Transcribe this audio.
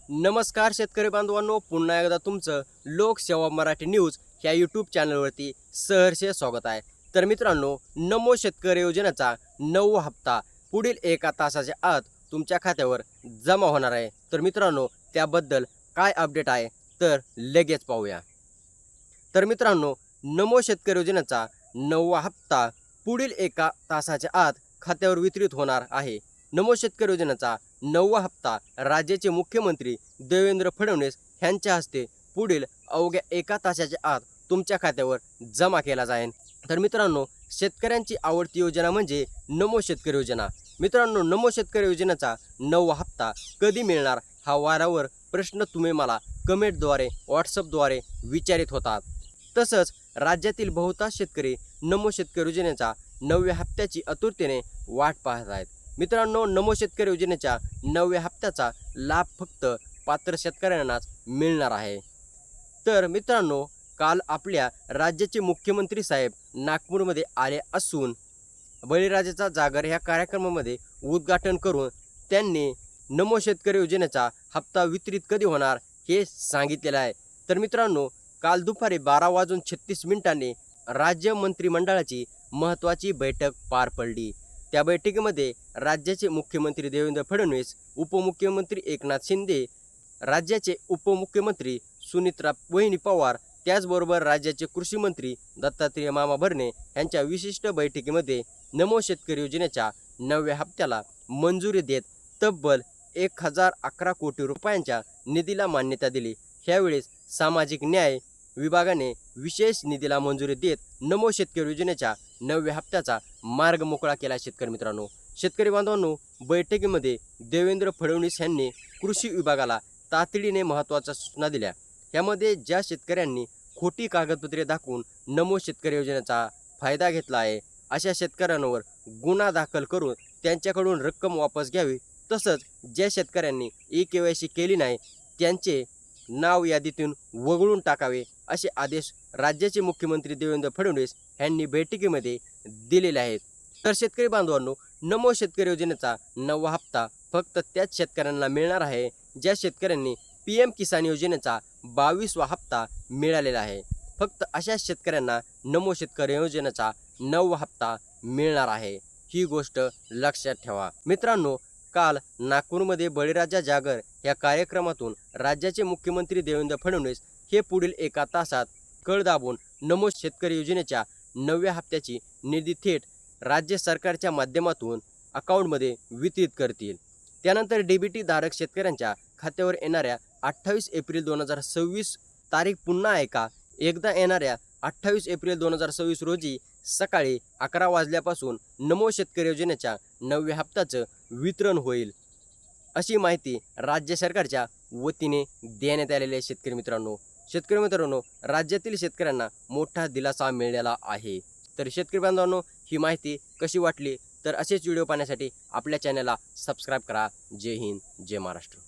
नमस्कार शेतकरी बांधवांनो, पुन्हा एकदा तुमचं लोकसेवा मराठी न्यूज ह्या यूट्यूब चॅनलवरती सहर्ष स्वागत आहे। तर मित्रांनो, नमो शेतकरी योजनेचा 9वा हप्ता पुढील 1 तासाच्या आत तुमच्या खात्यावर जमा होणार आहे। तर मित्रांनो, त्याबद्दल काय अपडेट आहे तर लगेच पाहूया। तर मित्रांनो, नमो शेतकरी योजनेचा 9वा हप्ता पुढील 1 तासाच्या आत खात्यावर वितरित होणार आहे। नमो शेतकरी योजनेचा 9वा हप्ता राज्याचे मुख्यमंत्री देवेंद्र फडणवीस यांच्या हस्ते पुढील अवघ्या 1 तासाच्या आत तुमच्या खात्यावर जमा केला जाईल। तर मित्रांनो, शेतकऱ्यांची आवडती योजना म्हणजे नमो शेतकरी योजना। मित्रांनो, नमो शेतकरी योजनेचा 9वा हप्ता कधी मिळणार हा वारंवार प्रश्न तुम्ही मला कमेंटद्वारे व्हॉट्सअपद्वारे विचारित होतात। तसंच राज्यातील बहुतांश शेतकरी नमो शेतकरी योजनेचा 9व्या हप्त्याची आतुरतेने वाट पाहत आहेत। मित्रांनो, नमो शेतकरी योजनेच्या 9व्या हप्त्याचा लाभ फक्त पात्र शेतकऱ्यांनाच मिळणार आहे। तर मित्रांनो, काल आपल्या राज्याचे मुख्यमंत्री साहेब नागपूरमध्ये आले असून बळीराजाचा जागर ह्या कार्यक्रमामध्ये उद्घाटन करून त्यांनी नमो शेतकरी योजनेचा हप्ता वितरित कधी होणार हे सांगितलेलं आहे। तर मित्रांनो, काल दुपारी 12:36 राज्य मंत्रिमंडळाची महत्त्वाची बैठक पार पडली। त्या बैठकीमध्ये राज्याचे मुख्यमंत्री देवेंद्र फडणवीस, उपमुख्यमंत्री एकनाथ शिंदे, राज्याचे उपमुख्यमंत्री सुनीत्रा वहिनी पवार, त्याचबरोबर राज्याचे कृषी मंत्री दत्तात्रय मामा भरणे यांच्या विशिष्ट बैठकीमध्ये नमो शेतकरी योजनेच्या 9व्या हप्त्याला मंजुरी देत तब्बल 1011 कोटी रुपयांच्या निधीला मान्यता दिली। यावेळेस सामाजिक न्याय विभागाने विशेष निधीला मंजुरी देत नमो शेतकरी योजनेच्या 9व्या हप्त्याचा मार्ग मोकळा केला। शेतकरी मित्रांनो, शेतकरी बांधवांनो, बैठकीमध्ये देवेंद्र फडणवीस यांनी कृषी विभागाला तातडीने महत्त्वाच्या सूचना दिल्या। यामध्ये ज्या शेतकऱ्यांनी खोटी कागदपत्रे दाखवून नमो शेतकरी योजनेचा फायदा घेतला आहे अशा शेतकऱ्यांवर गुन्हा दाखल करून त्यांच्याकडून रक्कम वापस घ्यावी। तसंच ज्या शेतकऱ्यांनी KYC केली नाही त्यांचे नाव यादीतून वगळून टाकावे असे आदेश राज्याचे मुख्यमंत्री देवेंद्र फडणवीस यांनी बैठकीमध्ये दिलेले आहेत। तर शेतकरी बांधवांनो, नमो शेतकरी योजनेचा 9वा हप्ता फक्त त्याच शेतकऱ्यांना मिळणार आहे ज्या शेतकऱ्यांनी PM किसान योजनेचा 22वा हप्ता मिळालेला आहे। फक्त अशा शेतकऱ्यांना नमो शेतकरी योजनेचा 9वा हप्ता मिळणार आहे, ही गोष्ट लक्षात ठेवा। मित्रांनो, काल नागपूरमध्ये बळीराजा जागर या कार्यक्रमातून राज्याचे मुख्यमंत्री देवेंद्र फडणवीस हे पुढील 1 तासात कळ दाबून नमो शेतकरी योजनेच्या 9व्या हप्त्याची निधी थेट राज्य सरकारच्या माध्यमातून अकाउंटमध्ये वितरित करतील। त्यानंतर DBT धारक शेतकऱ्यांच्या खात्यावर येणाऱ्या 28 एप्रिल 2026 तारीख पुन्हा एकदा येणाऱ्या 28 एप्रिल 2026 रोजी सकाळी 11 वाजल्यापासून नमो शेतकरी योजनेच्या 9व्या हप्त्याचं वितरण होईल, अशी माहिती राज्य सरकारच्या वतीने देण्यात आलेली आहे। शेतकरी मित्रांनो, राज्यातील शेतकऱ्यांना मोठा दिलासा मिळालेला आहे। तर शेतकरी बांधवांनो, ही माहिती कशी वाटली तर असेच व्हिडिओ पाहण्यासाठी आपल्या चॅनलला सबस्क्राईब करा। जय हिंद, जय महाराष्ट्र।